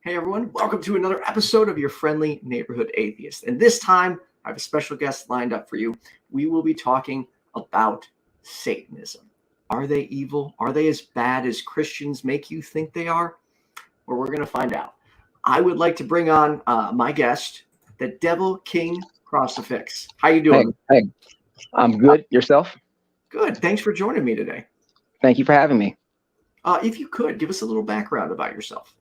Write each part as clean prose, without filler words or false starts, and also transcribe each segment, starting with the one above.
Hey everyone, welcome to another episode of your friendly neighborhood atheist. And this time, I have a special guest lined up for you. We will be talking about Satanism. Are they evil? Are they as bad as Christians make you think they are? Well, we're going to find out. I would like to bring on my guest, the Devil King Crosafix. How you doing? Hey, I'm good. Yourself? Good. Thanks for joining me today. Thank you for having me. If you could, give us a little background about yourself.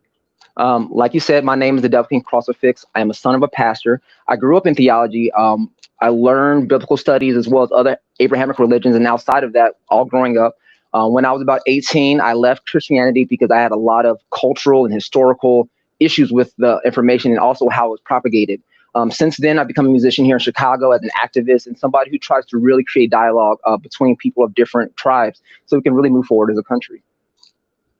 Like you said, my name is the Devil King Crosafix. I am a son of a pastor. I grew up in theology. I learned biblical studies as well as other Abrahamic religions. And outside of that, all growing up, when I was about 18, I left Christianity because I had a lot of cultural and historical issues with the information and also how it was propagated. Since then, I've become a musician here in Chicago as an activist and somebody who tries to really create dialogue between people of different tribes so we can really move forward as a country.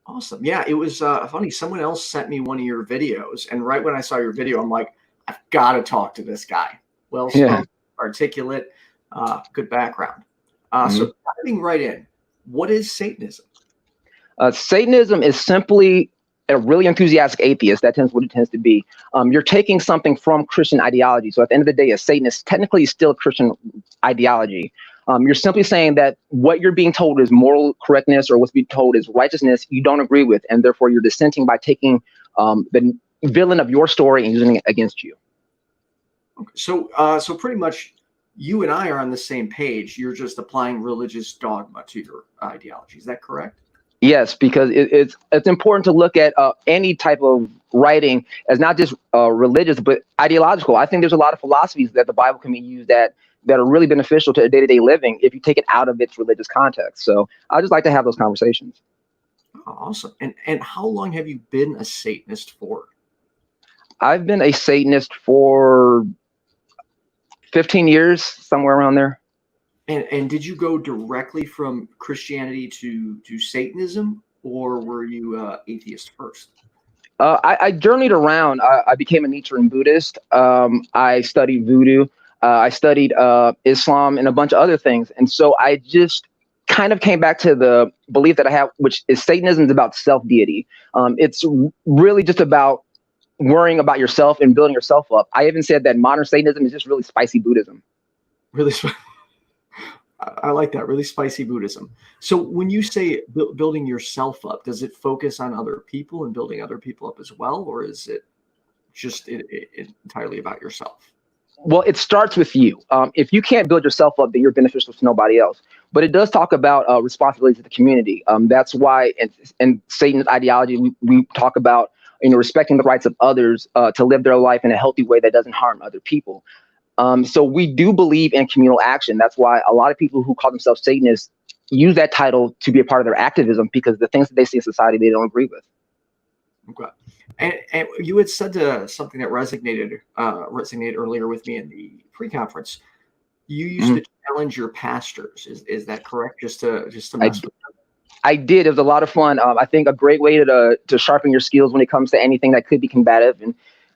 Awesome. Yeah, it was funny. Someone else sent me one of your videos, and right when I saw your video, I'm like, I've got to talk to this guy. Well spoken, articulate, good background. So diving right in, what is Satanism? Satanism is simply a really enthusiastic atheist. That tends what it tends to be. You're taking something from Christian ideology. So at the end of the day, a Satanist technically is still a Christian ideology. You're simply saying that what you're being told is moral correctness or what's being told is righteousness you don't agree with, and therefore you're dissenting by taking the villain of your story and using it against you. Okay. So pretty much you and I are on the same page. You're just applying religious dogma to your ideology. Is that correct? Yes, because it's important to look at any type of writing as not just religious, but ideological. I think there's a lot of philosophies that the Bible can be used that are really beneficial to day-to-day living if you take it out of its religious context. So I just like to have those conversations. Awesome. And how long have you been a Satanist for? I've been a Satanist for 15 years, somewhere around there. And did you go directly from Christianity to Satanism, or were you atheist first? I journeyed around. I became a Nichiren Buddhist. I studied voodoo. I studied Islam and a bunch of other things. And so I just kind of came back to the belief that I have, which is Satanism is about self-deity. It's really just about worrying about yourself and building yourself up. I even said that modern Satanism is just really spicy Buddhism. Really, I like that. Really spicy Buddhism. So when you say building yourself up, does it focus on other people and building other people up as well? Or is it just entirely about yourself? Well, it starts with you. If you can't build yourself up, then you're beneficial to nobody else. But it does talk about responsibility to the community. That's why in Satanist ideology, we talk about respecting the rights of others to live their life in a healthy way that doesn't harm other people. So we do believe in communal action. That's why a lot of people who call themselves Satanists use that title to be a part of their activism, because the things that they see in society they don't agree with. Okay. And you had said something that resonated earlier with me in the pre-conference. You used to challenge your pastors. Is that correct? Just to mess with them? I did. It was a lot of fun. I think a great way to sharpen your skills when it comes to anything that could be combative. And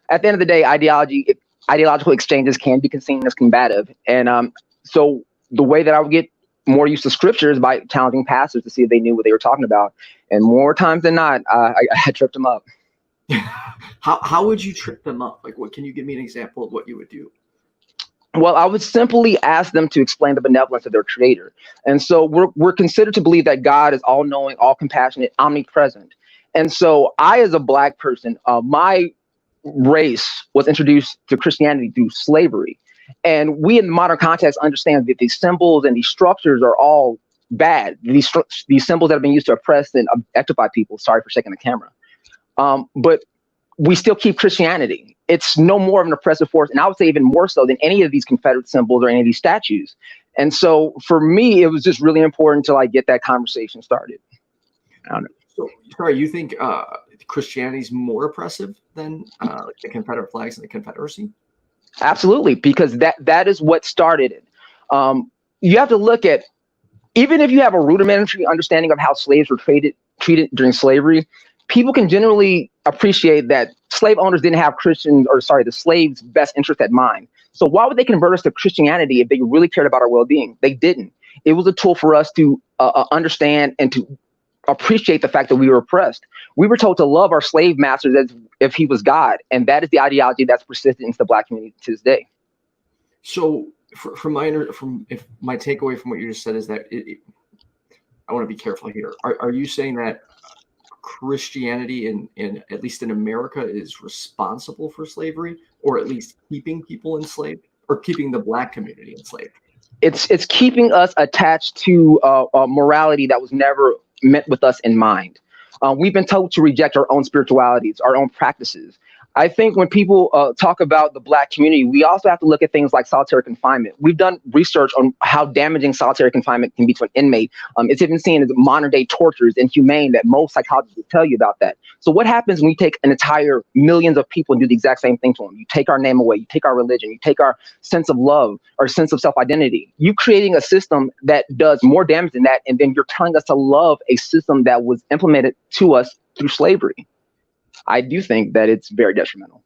at the end of the day, ideological exchanges can be seen as combative. And so the way that I would get more used to scripture is by challenging pastors to see if they knew what they were talking about. And more times than not, I tripped them up. How would you trip them up? Like, what can you give me an example of what you would do? Well, I would simply ask them to explain the benevolence of their creator. And so we're considered to believe that God is all knowing, all compassionate, omnipresent. And so I, as a Black person, my race was introduced to Christianity through slavery. And we in the modern context understand that these symbols and these structures are all bad. These symbols that have been used to oppress and objectify people. Sorry for shaking the camera. But we still keep Christianity. It's no more of an oppressive force, and I would say even more so than any of these Confederate symbols or any of these statues. And so for me, it was just really important to get that conversation started. I don't know. So, sorry, you think Christianity is more oppressive than the Confederate flags and the Confederacy? Absolutely, because that is what started it. You have to look at, even if you have a rudimentary understanding of how slaves were treated during slavery, people can generally appreciate that slave owners didn't have the slaves' best interest at mind. So why would they convert us to Christianity if they really cared about our well-being? They didn't. It was a tool for us to understand and to appreciate the fact that we were oppressed. We were told to love our slave masters as if he was God. And that is the ideology that's persistent into the Black community to this day. So from my takeaway from what you just said is that I want to be careful here. Are you saying that Christianity in at least in America is responsible for slavery, or at least keeping people enslaved, or keeping the Black community enslaved? It's keeping us attached to a morality that was never meant with us in mind. We've been told to reject our own spiritualities, our own practices. I think when people talk about the Black community, we also have to look at things like solitary confinement. We've done research on how damaging solitary confinement can be to an inmate. It's even seen as modern day torture, is inhumane, that most psychologists will tell you about that. So what happens when you take an entire millions of people and do the exact same thing to them? You take our name away, you take our religion, you take our sense of love, our sense of self-identity. You creating a system that does more damage than that, and then you're telling us to love a system that was implemented to us through slavery. I do think that it's very detrimental.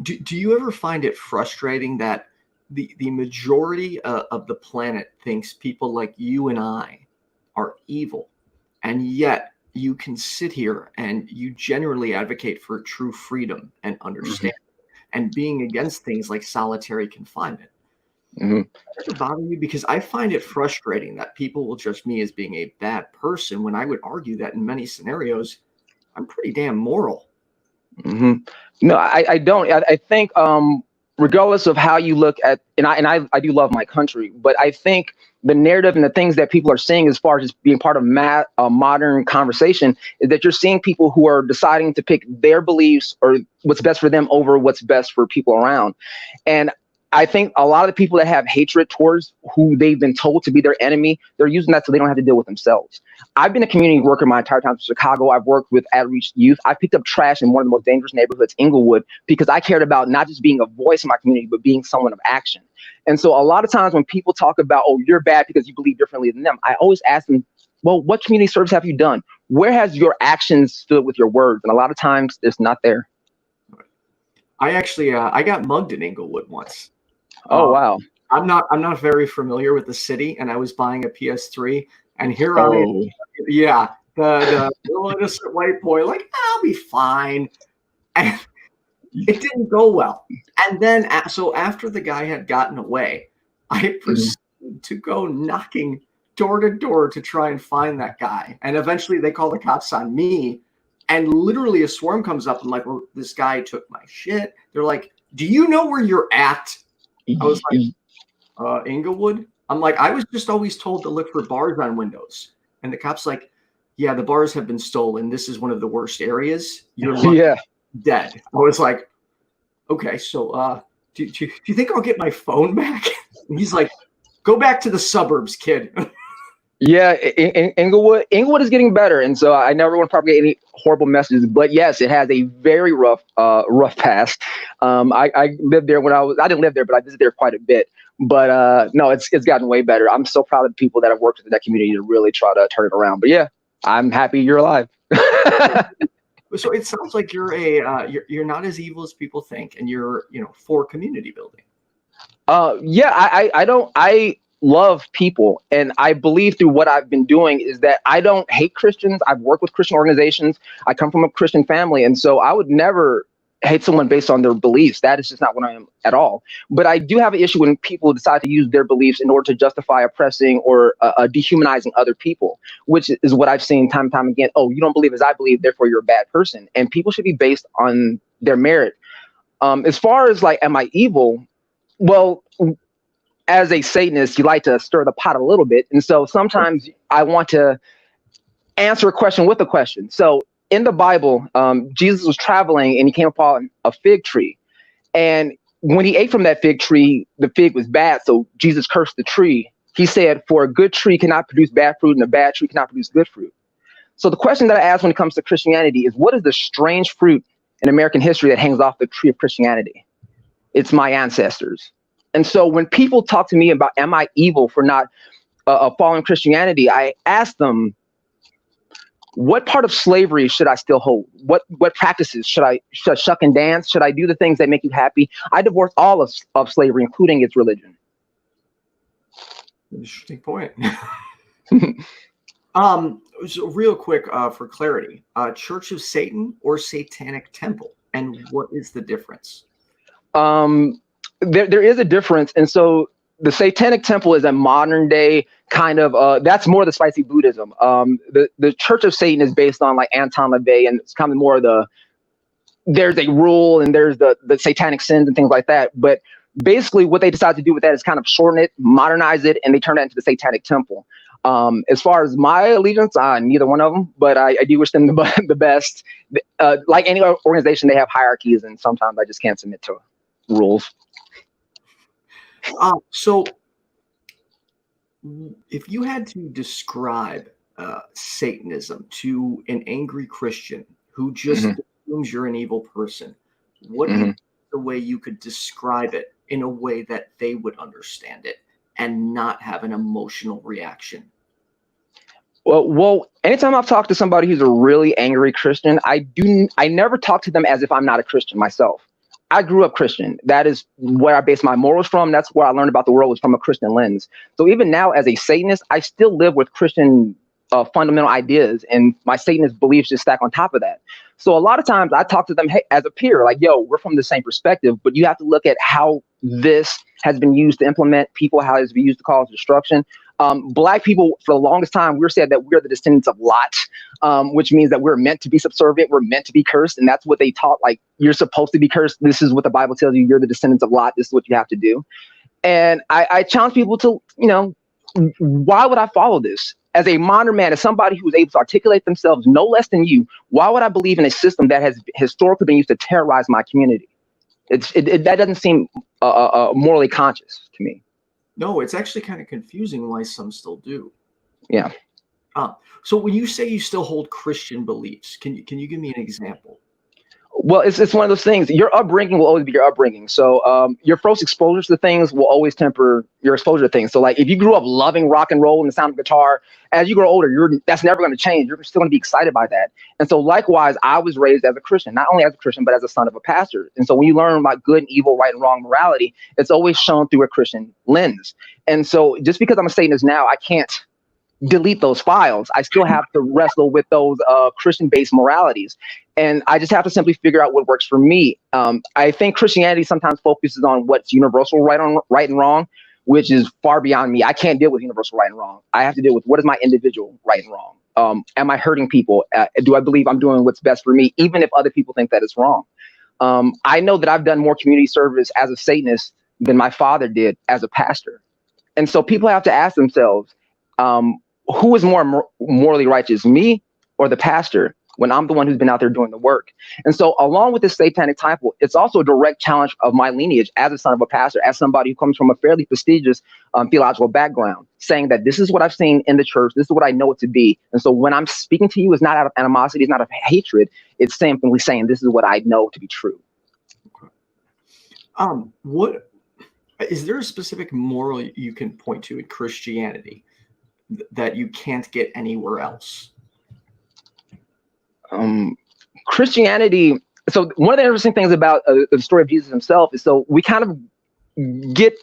Do you ever find it frustrating that the majority of the planet thinks people like you and I are evil, and yet you can sit here and you generally advocate for true freedom and understanding, and being against things like solitary confinement? Does it bother you? Because I find it frustrating that people will judge me as being a bad person, when I would argue that in many scenarios I'm pretty damn moral. No, I don't. I think regardless of how you look at, and I do love my country, but I think the narrative and the things that people are seeing as far as just being part of modern conversation is that you're seeing people who are deciding to pick their beliefs or what's best for them over what's best for people around. And I think a lot of the people that have hatred towards who they've been told to be their enemy, they're using that so they don't have to deal with themselves. I've been a community worker my entire time in Chicago. I've worked with outreach youth. I picked up trash in one of the most dangerous neighborhoods, Inglewood, because I cared about not just being a voice in my community, but being someone of action. And so a lot of times when people talk about, oh, you're bad because you believe differently than them, I always ask them, well, what community service have you done? Where has your actions stood with your words? And a lot of times it's not there. I actually, I got mugged in Inglewood once. Oh, wow. I'm not very familiar with the city, and I was buying a PS3, and here I am. Yeah, the little innocent white boy, like, I'll be fine. And it didn't go well. And then, so after the guy had gotten away, I proceeded to go knocking door to door to try and find that guy. And eventually they call the cops on me, and literally a swarm comes up and like, well, this guy took my shit. They're like, do you know where you're at? I was like, Inglewood? I'm like, I was just always told to look for bars on windows. And the cop's like, yeah, the bars have been stolen. This is one of the worst areas. You're dead. I was like, okay, so do you think I'll get my phone back? And he's like, go back to the suburbs, kid. Yeah, Inglewood is getting better, and so I never want to propagate any horrible messages. But yes, it has a very rough past. I lived there I didn't live there, but I visited there quite a bit. But no, it's gotten way better. I'm so proud of the people that have worked with that community to really try to turn it around. But yeah, I'm happy you're alive. So it sounds like you're not as evil as people think, and you're for community building. Yeah, I love people, and I believe through what I've been doing is that I don't hate Christians. I've worked with Christian organizations. I come from a Christian family, and so I would never hate someone based on their beliefs. That is just not what I am at all. But I do have an issue when people decide to use their beliefs in order to justify oppressing or dehumanizing other people, which is what I've seen time and time again. Oh, you don't believe as I believe, therefore you're a bad person. And people should be based on their merit. As far as like, am I evil? Well, as a Satanist, you like to stir the pot a little bit. And so sometimes I want to answer a question with a question. So in the Bible, Jesus was traveling and he came upon a fig tree. And when he ate from that fig tree, the fig was bad. So Jesus cursed the tree. He said, for a good tree cannot produce bad fruit and a bad tree cannot produce good fruit. So the question that I ask when it comes to Christianity is, what is the strange fruit in American history that hangs off the tree of Christianity? It's my ancestors. And so when people talk to me about, am I evil for not following Christianity, I ask them, what part of slavery should I still hold? What practices should I shuck and dance? Should I do the things that make you happy? I divorce all of slavery, including its religion. Interesting point. So real quick, for clarity, Church of Satan or Satanic Temple, and what is the difference? There is a difference, and so the Satanic Temple is a modern day kind of that's more the spicy Buddhism. The Church of Satan is based on like Anton LaVey, and it's kind of more there's a rule and there's the satanic sins and things like that. But basically, what they decide to do with that is kind of shorten it, modernize it, and they turn that into the Satanic Temple. As far as my allegiance, neither one of them, but I do wish them the best. Like any organization, they have hierarchies, and sometimes I just can't submit to rules. So if you had to describe Satanism to an angry Christian who just assumes you're an evil person, what is the way you could describe it in a way that they would understand it and not have an emotional reaction? Well, anytime I've talked to somebody who's a really angry Christian, I never talk to them as if I'm not a Christian myself. I grew up Christian. That is where I base my morals from. That's where I learned about the world, was from a Christian lens. So even now as a Satanist, I still live with Christian fundamental ideas, and my Satanist beliefs just stack on top of that. So a lot of times I talk to them, hey, as a peer, like, yo, we're from the same perspective, but you have to look at how this has been used to implement people, how it's been used to cause destruction. Black people, for the longest time, we were said that we're the descendants of Lot, which means that we're meant to be subservient. We're meant to be cursed. And that's what they taught. Like, you're supposed to be cursed. This is what the Bible tells you. You're the descendants of Lot. This is what you have to do. And I challenge people to, why would I follow this? As a modern man, as somebody who's able to articulate themselves no less than you, why would I believe in a system that has historically been used to terrorize my community? That doesn't seem morally conscious to me. No, it's actually kind of confusing why some still do. Yeah. So when you say you still hold Christian beliefs, can you give me an example? Well, it's one of those things. Your upbringing will always be your upbringing. So your first exposure to things will always temper your exposure to things. So like if you grew up loving rock and roll and the sound of guitar, as you grow older, that's never going to change. You're still going to be excited by that. And so likewise, I was raised as a Christian, not only as a Christian, but as a son of a pastor. And so when you learn about good and evil, right and wrong morality, it's always shown through a Christian lens. And so just because I'm a Satanist now, I can't delete those files. I still have to wrestle with those Christian-based moralities. And I just have to simply figure out what works for me. I think Christianity sometimes focuses on what's universal right and wrong, which is far beyond me. I can't deal with universal right and wrong. I have to deal with what is my individual right and wrong. Am I hurting people? Do I believe I'm doing what's best for me, even if other people think that it's wrong? I know that I've done more community service as a Satanist than my father did as a pastor. And so people have to ask themselves, who is more morally righteous, me or the pastor, when I'm the one who's been out there doing the work? And so along with this satanic title, it's also a direct challenge of my lineage as a son of a pastor, as somebody who comes from a fairly prestigious theological background, saying that this is what I've seen in the church. This is what I know it to be. And so when I'm speaking to you, it's not out of animosity, it's not out of hatred. It's simply saying this is what I know to be true. What is there a specific moral you can point to in Christianity that you can't get anywhere else? Christianity. So one of the interesting things about the story of Jesus himself is, so we kind of get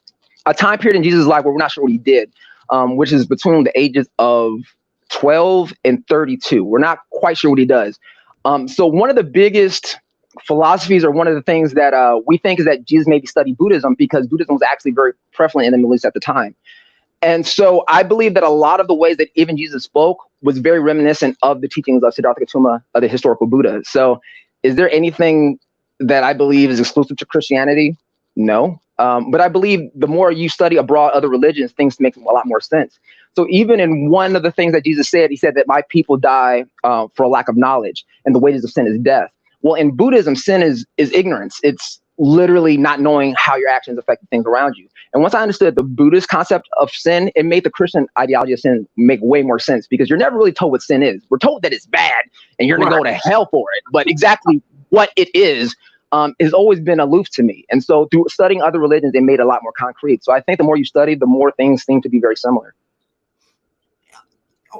a time period in Jesus' life where we're not sure what he did, which is between the ages of 12 and 32. We're not quite sure what he does. So one of the biggest philosophies, or one of the things that we think, is that Jesus maybe studied Buddhism, because Buddhism was actually very prevalent in the Middle East at the time. And so I believe that a lot of the ways that even Jesus spoke was very reminiscent of the teachings of Siddhartha Gautama, of the historical Buddha. So is there anything that I believe is exclusive to Christianity? No. But I believe the more you study abroad other religions, things make a lot more sense. So even in one of the things that Jesus said, he said that my people die for a lack of knowledge, and the wages of sin is death. Well, in Buddhism, sin is ignorance. It's literally not knowing how your actions affect the things around you. And once I understood the Buddhist concept of sin, it made the Christian ideology of sin make way more sense, because you're never really told what sin is. We're told that it's bad and you're going to go to hell for it. But exactly what it is has always been aloof to me. And so through studying other religions, it made it a lot more concrete. So I think the more you study, the more things seem to be very similar.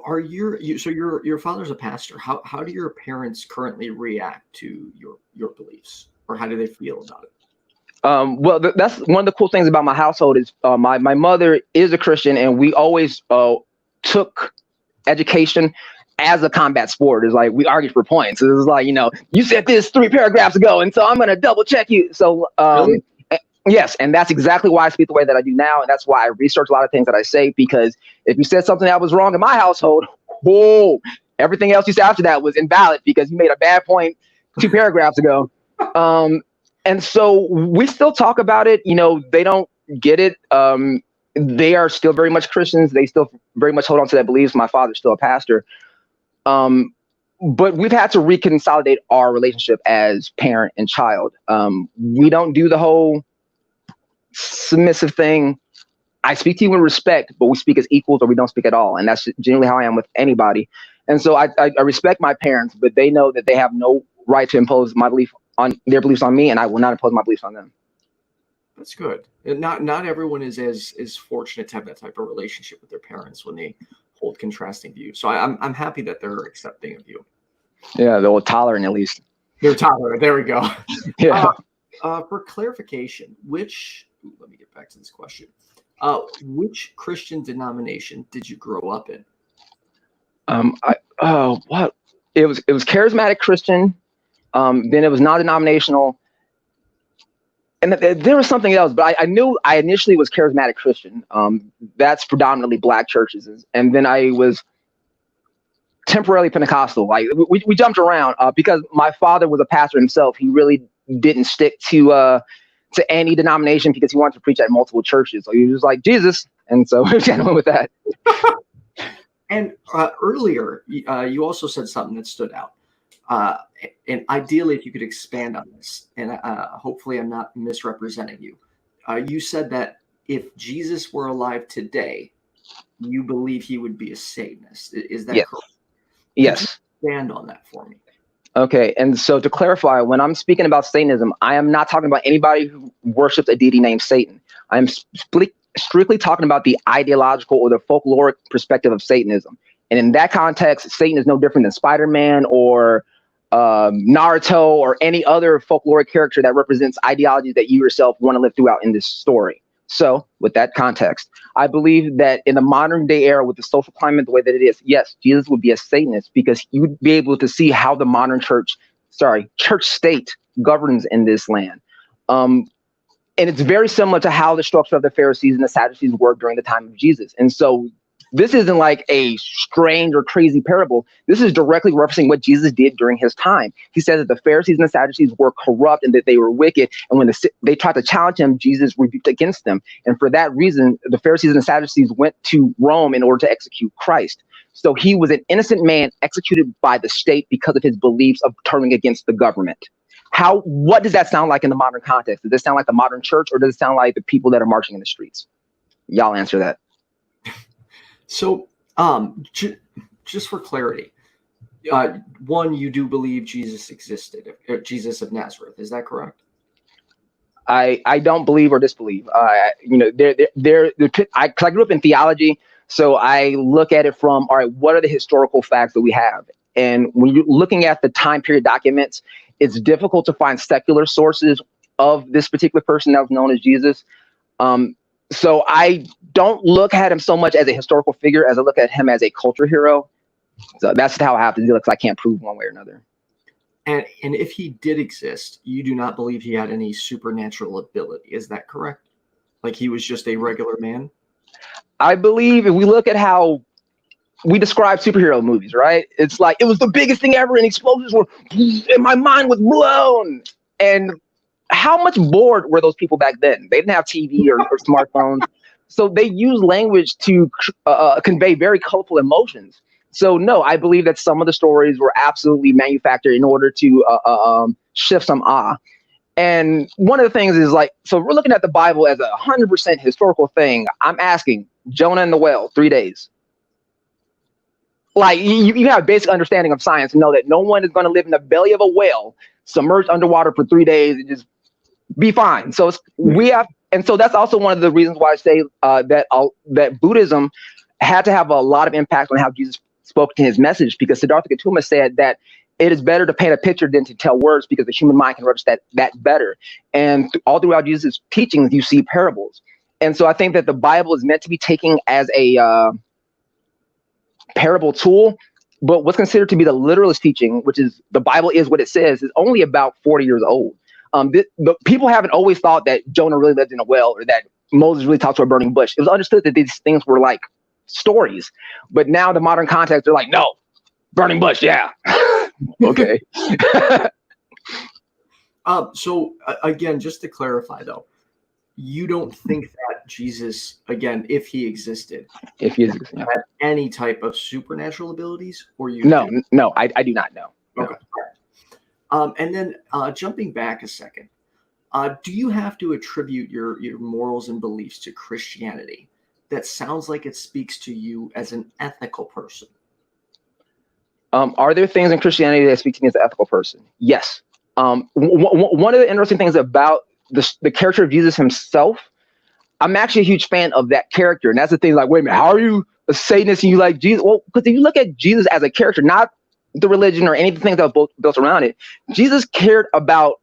Are your father's a pastor? How do your parents currently react to your beliefs, or how do they feel about it? Well, that's one of the cool things about my household is my mother is a Christian, and we always took education as a combat sport. Is like we argue for points. It's like, you said this 3 paragraphs ago, and so I'm going to double check you. So Really? yes, and that's exactly why I speak the way that I do now, and that's why I research a lot of things that I say, because if you said something that was wrong in my household, whoa, everything else you said after that was invalid because you made a bad point 2 paragraphs ago. And so we still talk about it. They don't get it. They are still very much Christians. They still very much hold on to their beliefs. My father's still a pastor. But we've had to reconsolidate our relationship as parent and child. We don't do the whole submissive thing. I speak to you with respect, but we speak as equals, or we don't speak at all. And that's generally how I am with anybody. And so I respect my parents, but they know that they have no right to impose their beliefs on me, and I will not impose my beliefs on them. That's good. And not everyone is as fortunate to have that type of relationship with their parents when they hold contrasting views. So I'm happy that they're accepting of you. Yeah, they're tolerant at least. They're tolerant. There we go. Yeah. For clarification, let me get back to this question. Which Christian denomination did you grow up in? What? It was charismatic Christian. Then it was non-denominational. And there was something else, but I knew I initially was charismatic Christian. That's predominantly Black churches. And then I was temporarily Pentecostal. Like we jumped around because my father was a pastor himself. He really didn't stick to any denomination because he wanted to preach at multiple churches. So he was like, Jesus. And so we went with that. And earlier, you also said something that stood out. And ideally, if you could expand on this, and hopefully I'm not misrepresenting you. You said that if Jesus were alive today, you believe he would be a Satanist. Is that correct? Yes. Expand on that for me. Okay. And so to clarify, when I'm speaking about Satanism, I am not talking about anybody who worships a deity named Satan. I'm strictly talking about the ideological or the folkloric perspective of Satanism. And in that context, Satan is no different than Spider-Man or Naruto or any other folkloric character that represents ideologies that you yourself want to live throughout in this story. So with that context, I believe that in the modern day era with the social climate the way that it is, yes, Jesus would be a Satanist because you would be able to see how the modern church state governs in this land. And it's very similar to how the structure of the Pharisees and the Sadducees worked during the time of Jesus. And so this isn't like a strange or crazy parable. This is directly referencing what Jesus did during his time. He said that the Pharisees and the Sadducees were corrupt and that they were wicked. And when they tried to challenge him, Jesus rebuked against them. And for that reason, the Pharisees and the Sadducees went to Rome in order to execute Christ. So he was an innocent man executed by the state because of his beliefs of turning against the government. What does that sound like in the modern context? Does this sound like the modern church, or does it sound like the people that are marching in the streets? Y'all answer that. So, just for clarity, one, you do believe Jesus existed, Jesus of Nazareth. Is that correct? I don't believe or disbelieve. I grew up in theology, so I look at it from, all right, what are the historical facts that we have? And when you're looking at the time period documents, it's difficult to find secular sources of this particular person that was known as Jesus. So I don't look at him so much as a historical figure as I look at him as a culture hero. So that's how I have to do it, because I can't prove one way or another. And if he did exist, you do not believe he had any supernatural ability. Is that correct? Like he was just a regular man? I believe if we look at how we describe superhero movies, right? It's like it was the biggest thing ever and explosions were, and my mind was blown. And how much bored were those people back then? They didn't have TV or smartphones. So they used language to convey very colorful emotions. So no, I believe that some of the stories were absolutely manufactured in order to shift some awe. And one of the things is like, so we're looking at the Bible as 100% historical thing. I'm asking Jonah and the whale, 3 days. Like you have a basic understanding of science and know that no one is going to live in the belly of a whale submerged underwater for 3 days and just be fine. So and so that's also one of the reasons why I say that Buddhism had to have a lot of impact on how Jesus spoke to his message, because Siddhartha Gautama said that it is better to paint a picture than to tell words, because the human mind can register that better. And all throughout Jesus' teachings, you see parables. And so I think that the Bible is meant to be taken as a parable tool. But what's considered to be the literalist teaching, which is the Bible is what it says, is only about 40 years old. The people haven't always thought that Jonah really lived in a well or that Moses really talked to a burning bush. It was understood that these things were like stories. But now the modern context, they're like, no, burning bush, yeah. Okay. So again, just to clarify though, you don't think that Jesus, again, if he existed, yeah. had any type of supernatural abilities, or you? No, I do not know. Okay. And then jumping back a second, do you have to attribute your morals and beliefs to Christianity? That sounds like it speaks to you as an ethical person. Are there things in Christianity that speak to me as an ethical person? Yes. One of the interesting things about the character of Jesus himself, I'm actually a huge fan of that character. And that's the thing, like, wait a minute, how are you a Satanist and you like Jesus? Well, because if you look at Jesus as a character, not the religion or any of the things that was built around it, Jesus cared about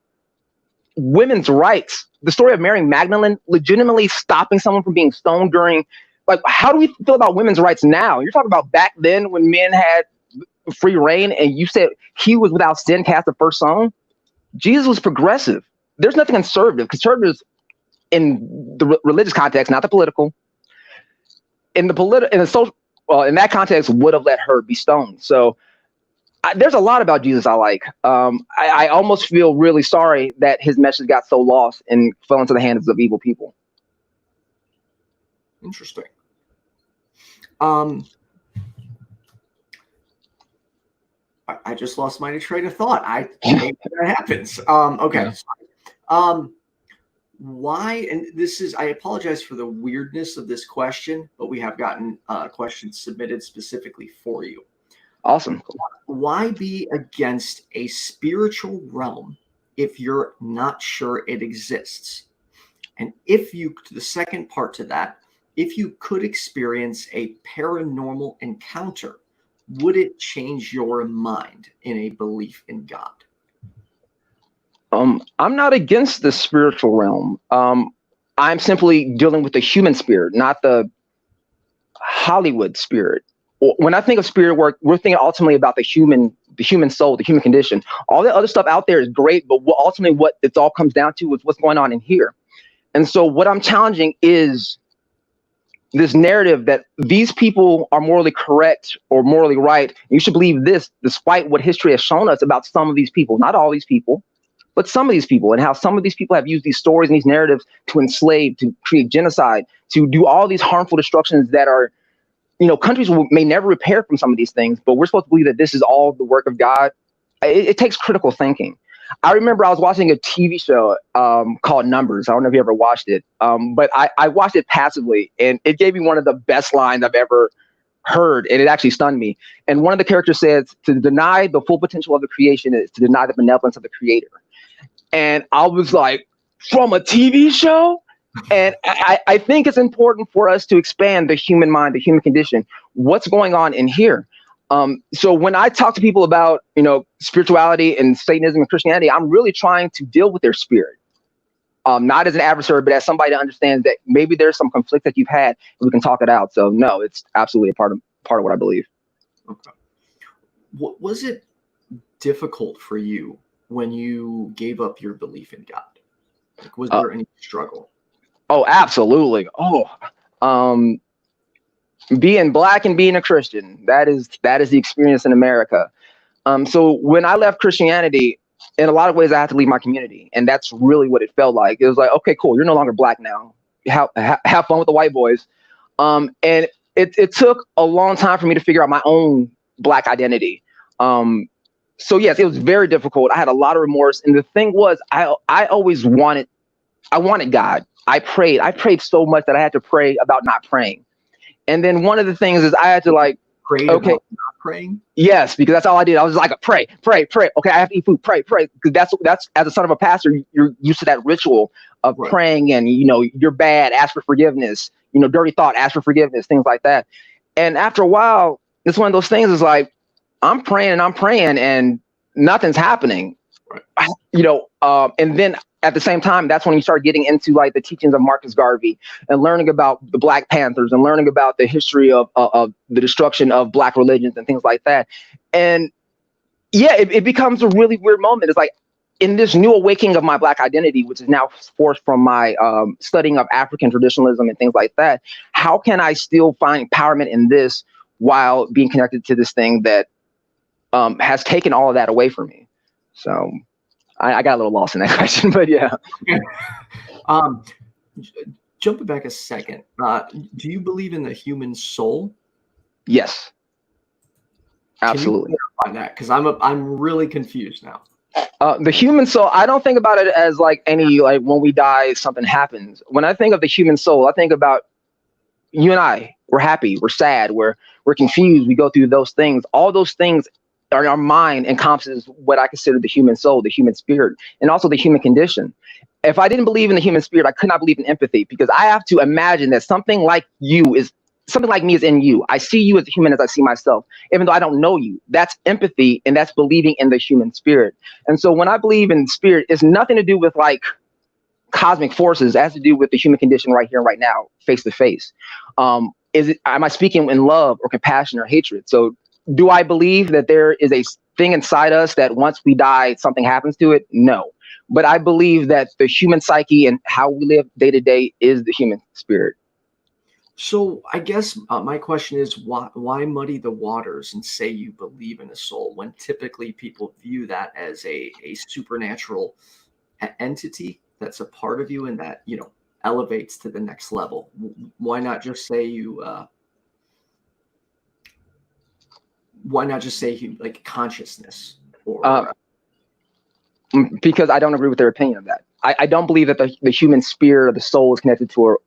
women's rights. The story of Mary Magdalene legitimately stopping someone from being stoned during, like, how do we feel about women's rights now? You're talking about back then when men had free reign and you said he was without sin cast the first stone. Jesus was progressive. There's nothing conservative. Conservatives in the religious context, not the political, in the social, in that context, would have let her be stoned. So there's a lot about Jesus I like. I almost feel really sorry that his message got so lost and fell into the hands of evil people. Interesting. I just lost my train of thought. I hate when that happens. Okay. Yeah. Why? And this is, I apologize for the weirdness of this question, but we have gotten questions submitted specifically for you. Awesome. Why be against a spiritual realm if you're not sure it exists? And if you, to the second part to that, if you could experience a paranormal encounter, would it change your mind in a belief in God? I'm not against the spiritual realm. I'm simply dealing with the human spirit, not the Hollywood spirit. When I think of spirit work, we're thinking ultimately about the human soul, the human condition. All the other stuff out there is great, but ultimately what it all comes down to is what's going on in here. And so what I'm challenging is this narrative that these people are morally correct or morally right. You should believe this, despite what history has shown us about some of these people, not all these people, but some of these people, and how some of these people have used these stories and these narratives to enslave, to create genocide, to do all these harmful destructions that are, countries may never repair from some of these things, but we're supposed to believe that this is all the work of God. It takes critical thinking. I remember I was watching a TV show called Numbers. I don't know if you ever watched it, but I watched it passively, and it gave me one of the best lines I've ever heard, and it actually stunned me. And one of the characters says, to deny the full potential of the creation is to deny the benevolence of the creator. And I was like, from a TV show? And I think it's important for us to expand the human mind, the human condition. What's going on in here? So when I talk to people about, spirituality and Satanism and Christianity, I'm really trying to deal with their spirit, not as an adversary, but as somebody that understands that maybe there's some conflict that you've had and we can talk it out. So no, it's absolutely a part of what I believe. Okay. Was it difficult for you when you gave up your belief in God? Like, was there any struggle? Oh, absolutely. Being Black and being a Christian, that is the experience in America. So when I left Christianity, in a lot of ways, I had to leave my community. And that's really what it felt like. It was like, okay, cool. You're no longer Black now. Have fun with the white boys. And it took a long time for me to figure out my own Black identity. So yes, it was very difficult. I had a lot of remorse. And the thing was, I always wanted God. I prayed so much that I had to pray about not praying. And then one of the things is I had to pray about not praying. Yes, because that's all I did. I was like, pray. Okay, I have to eat food. Pray. Because that's as a son of a pastor, you're used to that ritual of praying, and you're bad, ask for forgiveness. Dirty thought, ask for forgiveness, things like that. And after a while, it's one of those things. Is like I'm praying and nothing's happening. And then at the same time, that's when you start getting into like the teachings of Marcus Garvey and learning about the Black Panthers and learning about the history of the destruction of Black religions and things like that. And yeah, it becomes a really weird moment. It's like in this new awakening of my Black identity, which is now forced from my studying of African traditionalism and things like that, how can I still find empowerment in this while being connected to this thing that has taken all of that away from me? So I got a little lost in that question, but yeah. Jumping back a second, do you believe in the human soul? Yes, absolutely. Can you clarify that? Because I'm really confused now. The human soul, I don't think about it as like any, like when we die, something happens. When I think of the human soul, I think about you and I. We're happy, we're sad, we're confused, we go through those things. All those things our mind encompasses what I consider the human soul, the human spirit, and also the human condition. If I didn't believe in the human spirit, I could not believe in empathy, because I have to imagine that something like me is in you. I see you as a human as I see myself, even though I don't know you. That's empathy, and that's believing in the human spirit. And so when I believe in spirit, it's nothing to do with like cosmic forces. It has to do with the human condition right here, right now, face to face. Am I speaking in love or compassion or hatred? So do I believe that there is a thing inside us that once we die, something happens to it? No. But I believe that the human psyche and how we live day to day is the human spirit. So I guess my question is, why muddy the waters and say you believe in a soul when typically people view that as a supernatural entity that's a part of you and that, elevates to the next level? Why not just say like consciousness? Because I don't agree with their opinion of that. I don't believe that the human spirit or the soul is connected to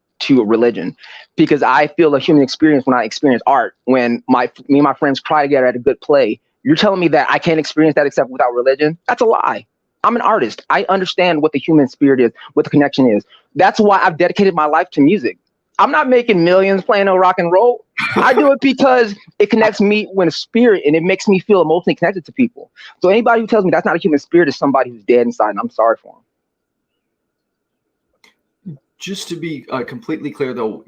a religion, because I feel a human experience when I experience art. When me and my friends cry together at a good play, you're telling me that I can't experience that except without religion? That's a lie. I'm an artist. I understand what the human spirit is, what the connection is. That's why I've dedicated my life to music. I'm not making millions playing no rock and roll. I do it because it connects me with a spirit and it makes me feel emotionally connected to people. So anybody who tells me that's not a human spirit is somebody who's dead inside, and I'm sorry for them. Just to be completely clear, though,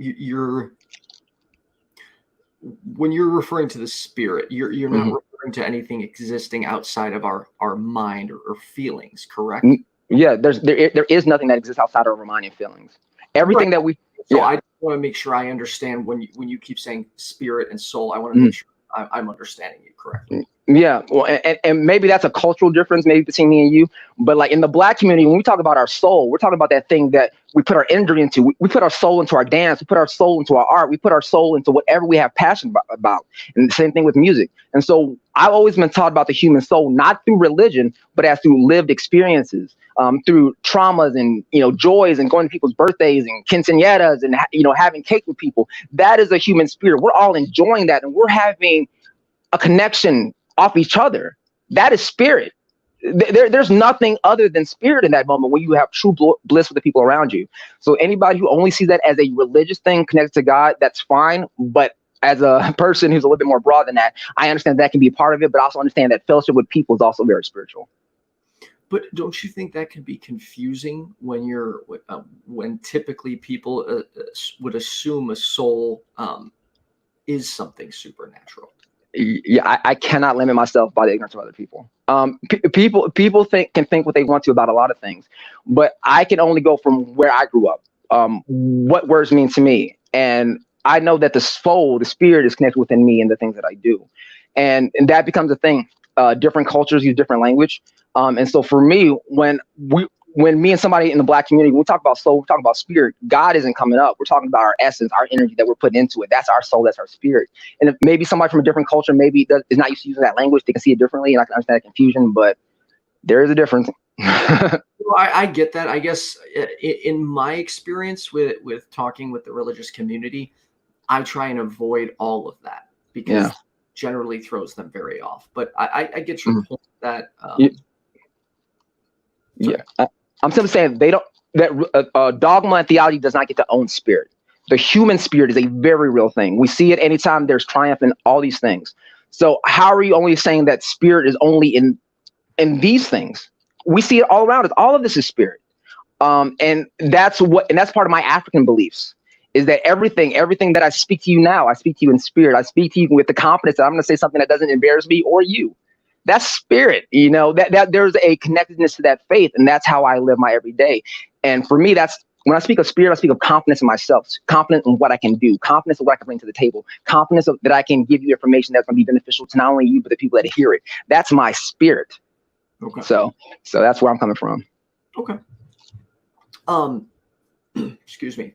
when you're referring to the spirit, you're not referring to anything existing outside of our mind or feelings, correct? Yeah, there is nothing that exists outside of our mind and feelings. Everything that we. So I want to make sure I understand when you keep saying spirit and soul. I want to make sure I'm understanding you correctly. Yeah, well, and maybe that's a cultural difference, maybe between me and you. But like in the Black community, when we talk about our soul, we're talking about that thing that we put our energy into. We put our soul into our dance. We put our soul into our art. We put our soul into whatever we have passion about. And the same thing with music. And so I've always been taught about the human soul, not through religion, but as through lived experiences, through traumas and joys and going to people's birthdays and quinceañeras and having cake with people. That is a human spirit. We're all enjoying that, and we're having a connection off each other. That is spirit. There's nothing other than spirit in that moment when you have true bliss with the people around you. So anybody who only sees that as a religious thing connected to God, that's fine. But as a person who's a little bit more broad than that, I understand that can be a part of it, but I also understand that fellowship with people is also very spiritual. But don't you think that can be confusing when typically people would assume a soul is something supernatural? Yeah, I cannot limit myself by the ignorance of other people. People can think what they want to about a lot of things, but I can only go from where I grew up, what words mean to me. And I know that the soul, the spirit is connected within me and the things that I do. And that becomes a thing. Different cultures use different language. And so for me, when me and somebody in the Black community, when we talk about soul, we talk about spirit, God isn't coming up. We're talking about our essence, our energy that we're putting into it. That's our soul, that's our spirit. And if maybe somebody from a different culture maybe is not used to using that language, they can see it differently, and I can understand that confusion, but there is a difference. Well, I get that. I guess in my experience with talking with the religious community, I try and avoid all of that because it generally throws them very off. But I get your point that... I'm simply saying dogma and theology does not get to own spirit. The human spirit is a very real thing. We see it anytime there's triumph in all these things. So how are you only saying that spirit is only in these things? we see it all around us. All of this is spirit. And that's part of my African beliefs, is that everything that I speak to you now, I speak to you in spirit. I speak to you with the confidence that I'm going to say something that doesn't embarrass me or you. That's spirit, that there's a connectedness to that faith. And that's how I live my everyday. And for me, that's when I speak of spirit, I speak of confidence in myself, confidence in what I can do, confidence in what I can bring to the table, confidence that I can give you information that's going to be beneficial to not only you, but the people that hear it. That's my spirit. Okay. So that's where I'm coming from. Okay. Excuse me.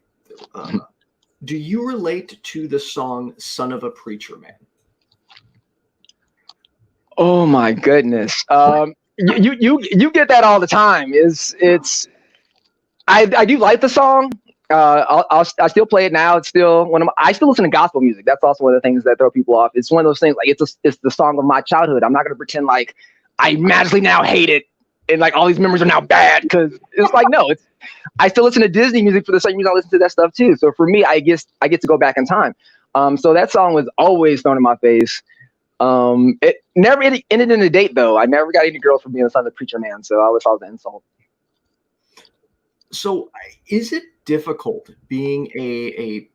Do you relate to the song "Son of a Preacher Man"? Oh my goodness. You get that all the time. I do like the song. I still play it now. It's still I still listen to gospel music. That's also one of the things that throw people off. It's one of those things, like it's the song of my childhood. I'm not going to pretend like I magically now hate it and like all these memories are now bad, because it's like, no, I still listen to Disney music for the same reason I listen to that stuff too. So for me, I get to go back in time. So that song was always thrown in my face. It never ended in a date though. I never got any girls for being the son of the preacher man. So I always thought it was an insult. So is it difficult being a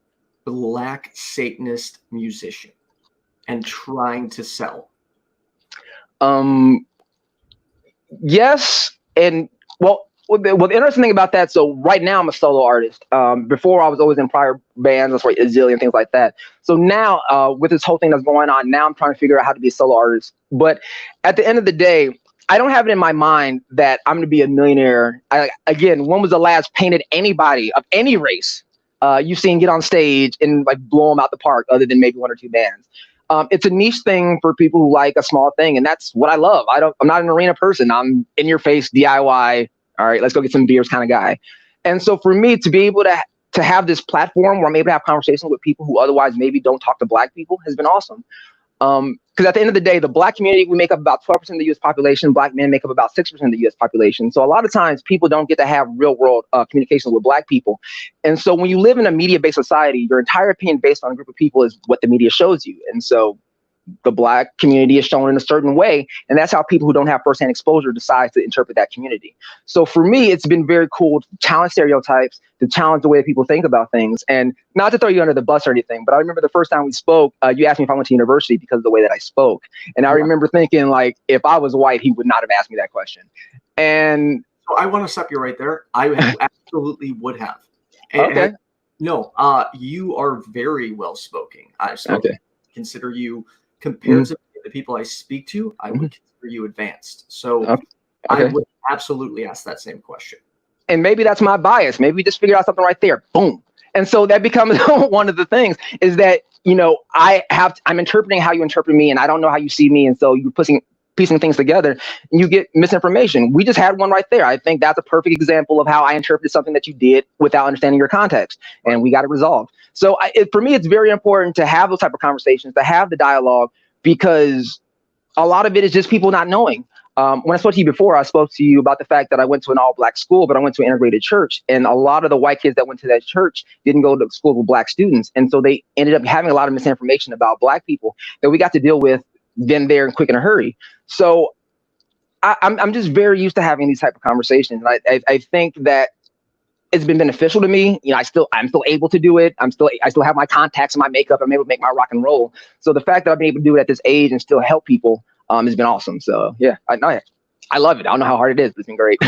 Black Satanist musician and trying to sell? Yes. And well, the interesting thing about that, so right now I'm a solo artist. Before I was always in prior bands, that's like a zillion things like that. So now with this whole thing that's going on, now I'm trying to figure out how to be a solo artist. But at the end of the day, I don't have it in my mind that I'm going to be a millionaire. Again, when was the last painted anybody of any race you've seen get on stage and like blow them out the park, other than maybe one or two bands? It's a niche thing for people who like a small thing, and that's what I love. I'm not an arena person. I'm in your face DIY. All right, let's go get some beers kind of guy. And so for me to be able to have this platform where I'm able to have conversations with people who otherwise maybe don't talk to Black people has been awesome. Because at the end of the day, the Black community, we make up about 12% of the U.S. population. Black men make up about 6% of the U.S. population. So a lot of times people don't get to have real world communication with Black people. And so when you live in a media-based society, your entire opinion based on a group of people is what the media shows you. And so the Black community is shown in a certain way. And that's how people who don't have firsthand exposure decide to interpret that community. So for me, it's been very cool to challenge stereotypes, to challenge the way that people think about things. And not to throw you under the bus or anything, but I remember the first time we spoke, you asked me if I went to university because of the way that I spoke. And I remember thinking, like, if I was white, he would not have asked me that question. And so I want to stop you right there. I absolutely would have. Okay. No, you are very well spoken. I Okay. consider you, compared to the people I speak to, I would consider you advanced. So Okay. I would absolutely ask that same question. And maybe that's my bias. Maybe we just figured out something right there. Boom. And so that becomes one of the things is that, I'm interpreting how you interpret me, and I don't know how you see me. And so you're piecing things together and you get misinformation. We just had one right there. I think that's a perfect example of how I interpreted something that you did without understanding your context, and we got it resolved. So for me, it's very important to have those type of conversations, to have the dialogue, because a lot of it is just people not knowing. When I spoke to you before, I spoke to you about the fact that I went to an all-Black school, but I went to an integrated church. And a lot of the white kids that went to that church didn't go to school with Black students. And so they ended up having a lot of misinformation about Black people that we got to deal with then, there, and quick in a hurry. So I'm just very used to having these type of conversations. And I think that it's been beneficial to me. I'm still able to do it. I still have my contacts and my makeup. I'm able to make my rock and roll. So the fact that I've been able to do it at this age and still help people has been awesome. So yeah, I love it. I don't know how hard it is, but it's been great.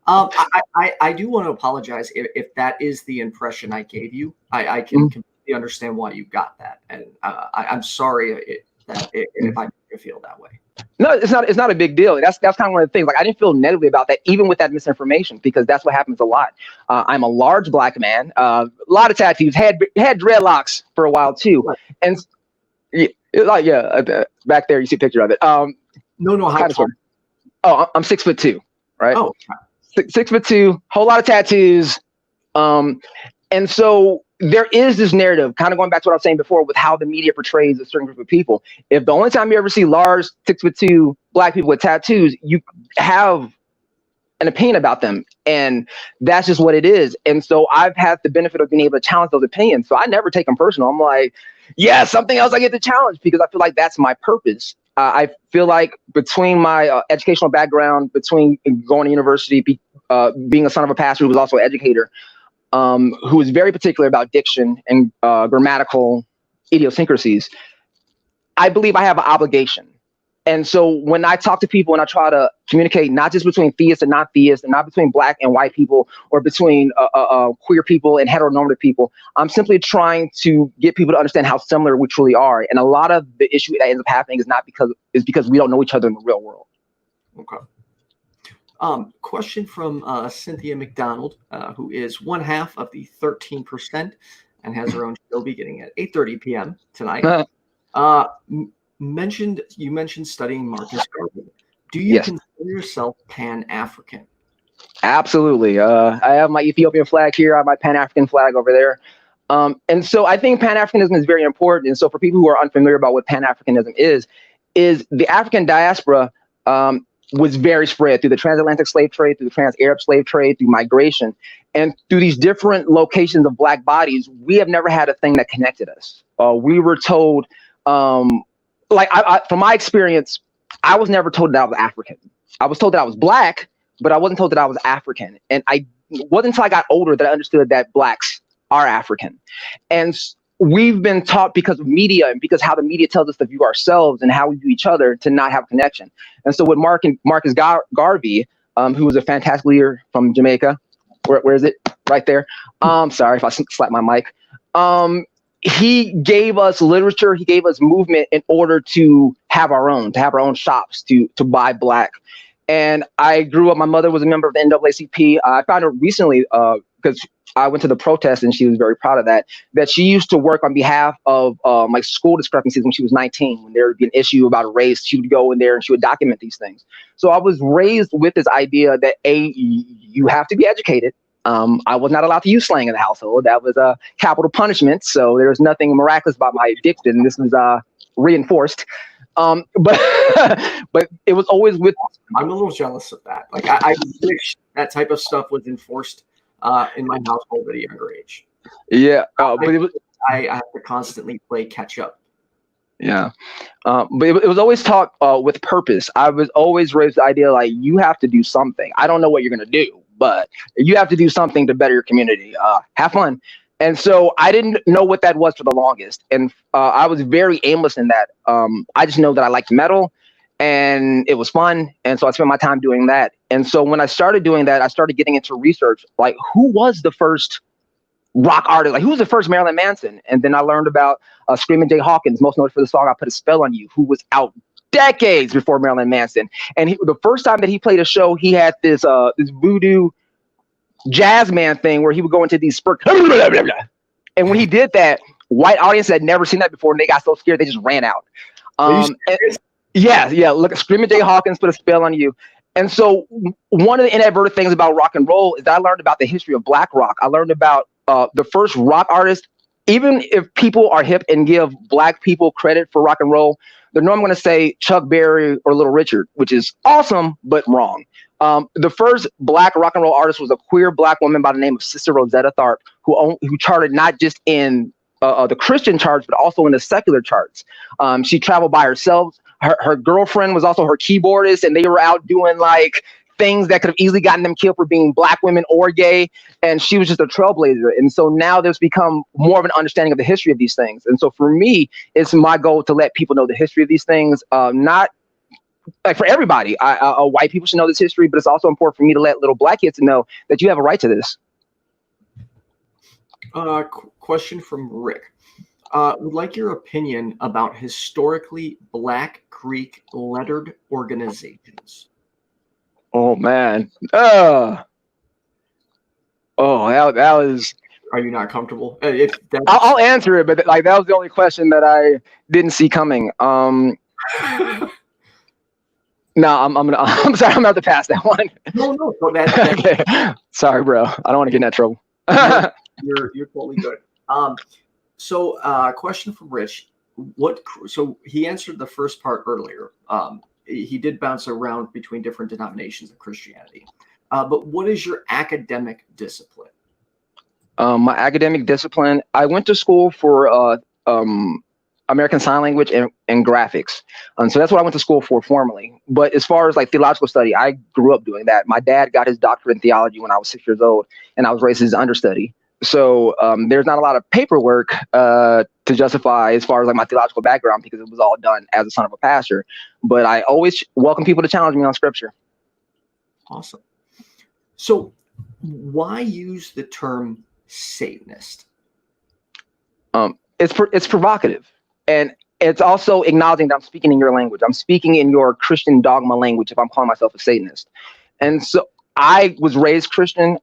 I do want to apologize if that is the impression I gave you. I can completely understand why you got that, and I'm sorry if I make you feel that way. No, it's not a big deal. That's kind of one of the things. Like, I didn't feel negatively about that, even with that misinformation, because that's what happens a lot. I'm a large Black man, a lot of tattoos, had dreadlocks for a while too, and back there you see a picture of it. No, how tall? Oh, I'm 6'2", right? Oh, 6'2", whole lot of tattoos, and so there is this narrative, kind of going back to what I was saying before, with how the media portrays a certain group of people. If the only time you ever see large 6'2" Black people with tattoos, you have an opinion about them, and that's just what it is. And so I've had the benefit of being able to challenge those opinions. So I never take them personal. I'm like, yeah, something else I get to challenge, because I feel like that's my purpose. I feel like between my educational background, between going to university, being a son of a pastor who was also an educator, who was very particular about diction and grammatical idiosyncrasies, I believe I have an obligation. And so when I talk to people and I try to communicate, not just between theists and not theists, and not between black and white people, or between queer people and heteronormative people, I'm simply trying to get people to understand how similar we truly are. And a lot of the issue that ends up happening is because we don't know each other in the real world. Okay. Question from Cynthia McDonald, who is one half of the 13% and has her own show beginning at 8:30 p.m. tonight. You mentioned studying Marcus Garvey. Do you consider yourself Pan-African? Absolutely. I have my Ethiopian flag here. I have my Pan-African flag over there. And so I think Pan-Africanism is very important. And so for people who are unfamiliar about what Pan-Africanism is the African diaspora was very spread through the transatlantic slave trade, through the trans-Arab slave trade, through migration, and through these different locations of black bodies. We have never had a thing that connected us. We were told, from my experience, I was never told that I was African. I was told that I was black, but I wasn't told that I was African. And it wasn't until I got older that I understood that blacks are African. And we've been taught, because of media and because how the media tells us to view ourselves and how we view each other, to not have a connection. And so with Marcus Garvey, who was a fantastic leader from Jamaica, where is it? Right there. Sorry if I slapped my mic. He gave us literature, he gave us movement in order to have our own shops, to buy black. And I grew up, my mother was a member of the NAACP. I found her recently, because I went to the protest and she was very proud of that she used to work on behalf of like school discrepancies when she was 19. When there would be an issue about a race, she would go in there and she would document these things. So I was raised with this idea that you have to be educated. I was not allowed to use slang in the household. That was a capital punishment. So there was nothing miraculous about my addiction. This was reinforced. But it was always with. I'm a little jealous of that. Like I wish that type of stuff was enforced in my household at a younger age. Yeah, but I have to constantly play catch up. Yeah, but it was always taught with purpose. I was always raised the idea like you have to do something. I don't know what you're gonna do, but you have to do something to better your community. Have fun. And so I didn't know what that was for the longest. And I was very aimless in that. I just know that I liked metal and it was fun. And so I spent my time doing that. And so when I started doing that, I started getting into research, like who was the first rock artist? Like who was the first Marilyn Manson? And then I learned about Screaming Jay Hawkins, most noted for the song I Put a Spell on You, who was out decades before Marilyn Manson. And the first time that he played a show, he had this voodoo jazz man thing where he would go into these spurts. And when he did that, white audience had never seen that before, and they got so scared they just ran out. Look, Screaming Jay Hawkins Put a Spell on You. And so one of the inadvertent things about rock and roll is that I learned about the history of black rock. I learned about the first rock artist. Even if people are hip and give black people credit for rock and roll, they're normally going to say Chuck Berry or Little Richard, which is awesome, but wrong. The first black rock and roll artist was a queer black woman by the name of Sister Rosetta Tharpe, who charted not just in the Christian charts, but also in the secular charts. She traveled by herself. Her girlfriend was also her keyboardist, and they were out doing like things that could have easily gotten them killed for being black women or gay. And she was just a trailblazer. And so now there's become more of an understanding of the history of these things. And so for me, it's my goal to let people know the history of these things, not like for everybody. White people should know this history, but it's also important for me to let little black kids know that you have a right to this. Question from Rick. Would like your opinion about historically black Greek lettered organizations. Oh man. That was. Are you not comfortable? I'll answer it, but like that was the only question that I didn't see coming. No, I'm sorry, I'm gonna have to pass that one. No. Okay. Sorry, bro. I don't want to get in that trouble. You're totally good. So question from Rich. So he answered the first part earlier. He did bounce around between different denominations of Christianity. But what is your academic discipline? My academic discipline, I went to school for, I American Sign Language, and graphics. So that's what I went to school for formally. But as far as like theological study, I grew up doing that. My dad got his doctorate in theology when I was 6 years old, and I was raised as an understudy. So there's not a lot of paperwork to justify as far as like my theological background, because it was all done as a son of a pastor. But I always welcome people to challenge me on scripture. Awesome. So why use the term Satanist? It's provocative, and it's also acknowledging that I'm speaking in your language. I'm speaking in your Christian dogma language if I'm calling myself a Satanist. And so I was raised Christian.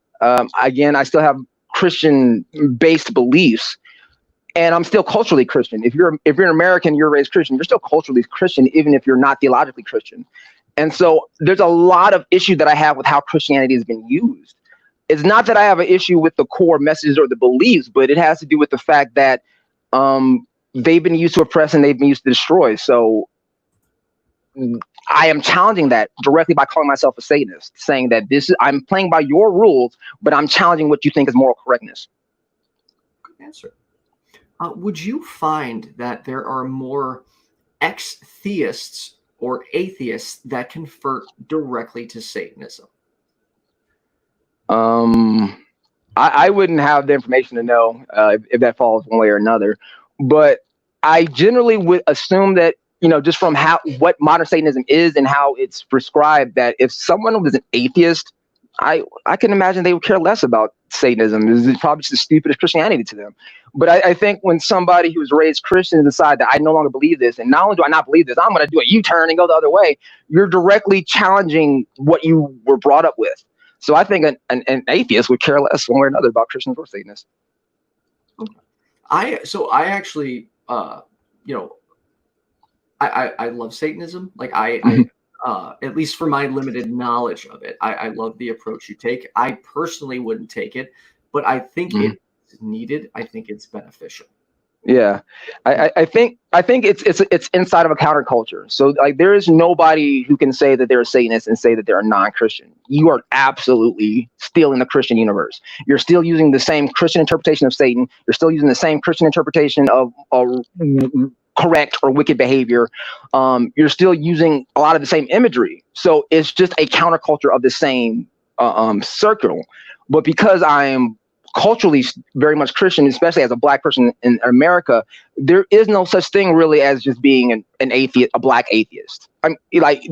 Again, I still have Christian-based beliefs, and I'm still culturally Christian. If you're an American, you're raised Christian, you're still culturally Christian, even if you're not theologically Christian. And so there's a lot of issue that I have with how Christianity has been used. It's not that I have an issue with the core messages or the beliefs, but it has to do with the fact that they've been used to oppress and they've been used to destroy. So I am challenging that directly by calling myself a Satanist, saying that I'm playing by your rules, but I'm challenging what you think is moral correctness. Good answer. Would you find that there are more ex-theists or atheists that convert directly to Satanism? I wouldn't have the information to know if that falls one way or another, but I generally would assume that, just from what modern Satanism is and how it's prescribed, that if someone was an atheist, I can imagine they would care less about Satanism. It's probably just the stupidest Christianity to them. But I think when somebody who was raised Christian decide that I no longer believe this, and not only do I not believe this, I'm going to do a U-turn and go the other way, you're directly challenging what you were brought up with. So I think an atheist would care less one way or another about Christians or Satanists. Okay. I actually, I love Satanism. Like at least for my limited knowledge of it, I love the approach you take. I personally wouldn't take it, but I think it's needed. I think it's beneficial. Yeah, I think it's inside of a counterculture. So like there is nobody who can say that they're a Satanist and say that they're a non-Christian. You are absolutely still in the Christian universe. You're still using the same Christian interpretation of Satan. You're still using the same Christian interpretation of correct or wicked behavior. You're still using a lot of the same imagery. So it's just a counterculture of the same circle. But because I am culturally very much Christian, especially as a black person in America, there is no such thing really as just being an atheist, a black atheist. I'm like,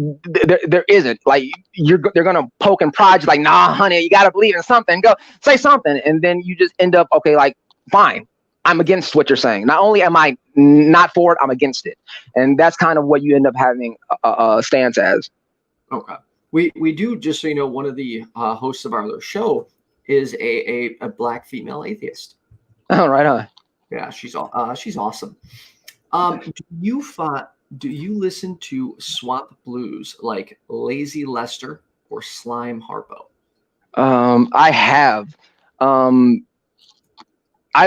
there isn't. Like they're gonna poke and prod you, like, nah, honey, you gotta believe in something. Go say something, and then you just end up, okay, like, fine, I'm against what you're saying. Not only am I not for it, I'm against it, and that's kind of what you end up having a stance as. Okay, we do, just so you know, one of the hosts of our other show is a black female atheist. Oh, right on. Yeah, she's awesome. Do you listen to swamp blues like Lazy Lester or Slime Harpo? I have. I'm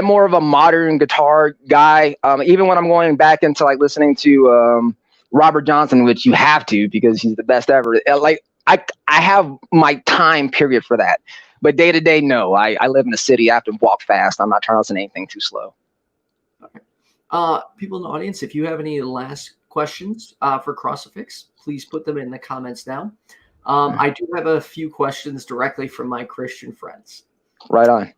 more of a modern guitar guy. Even when I'm going back into like listening to Robert Johnson, which you have to because he's the best ever. Like I have my time period for that. But day to day, no. I live in the city. I have to walk fast. I'm not trying to listen to anything too slow. Okay. People in the audience, if you have any last questions for Crosafix, please put them in the comments down. I do have a few questions directly from my Christian friends. Right on.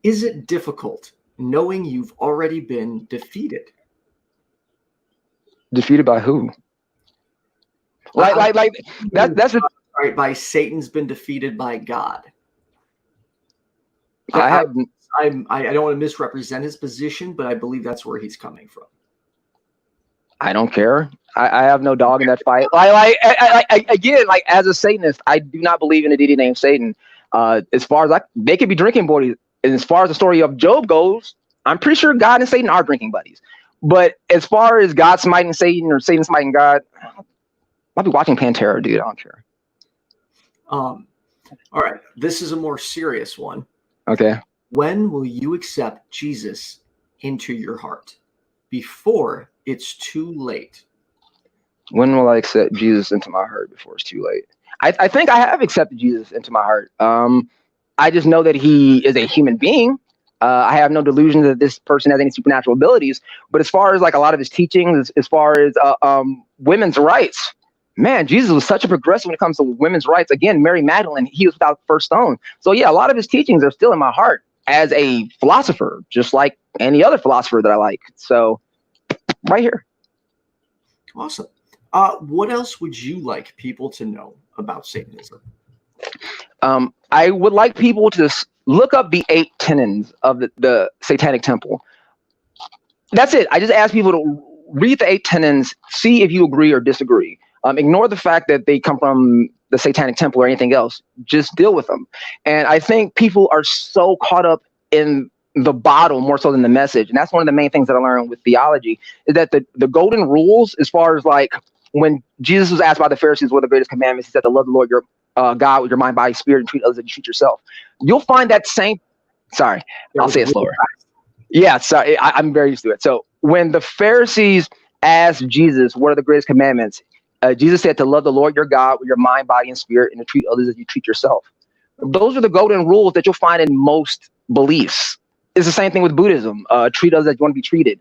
Is it difficult knowing you've already been defeated? Defeated by who? Like that's a. Right, by Satan's been defeated by God. I don't want to misrepresent his position, but I believe that's where he's coming from. I don't care. I have no dog in that fight. Again, like as a Satanist, I do not believe in a deity named Satan. As far as they could be drinking buddies, and as far as the story of Job goes, I'm pretty sure God and Satan are drinking buddies. But as far as God smiting Satan or Satan smiting God, I'll be watching Pantera, dude. I don't care. All right, this is a more serious one. Okay. When will you accept Jesus into your heart? Before it's too late. When will I accept Jesus into my heart before it's too late? I think I have accepted Jesus into my heart. I just know that he is a human being. I have no delusion that this person has any supernatural abilities. But as far as like a lot of his teachings, as far as women's rights, man, Jesus was such a progressive when it comes to women's rights. Again, Mary Magdalene, he was without first stone. So yeah, a lot of his teachings are still in my heart as a philosopher, just like any other philosopher that I like. So right here. Awesome. What else would you like people to know about Satanism? I would like people to look up the 8 tenets of the Satanic Temple. That's it. I just ask people to read the 8 tenets, see if you agree or disagree. Ignore the fact that they come from the Satanic Temple or anything else. Just deal with them. And I think people are so caught up in the bottle more so than the message. And that's one of the main things that I learned with theology, is that the golden rules, as far as like when Jesus was asked by the Pharisees what are the greatest commandments, he said to love the Lord your God with your mind, body, spirit, and treat others as you treat yourself. You'll find that same, sorry, I'll say it slower. Yeah, sorry, I'm very used to it. So when the Pharisees asked Jesus, what are the greatest commandments? Jesus said to love the Lord your God with your mind, body, and spirit, and to treat others as you treat yourself. Those are the golden rules that you'll find in most beliefs. It's the same thing with Buddhism. Treat others as you want to be treated.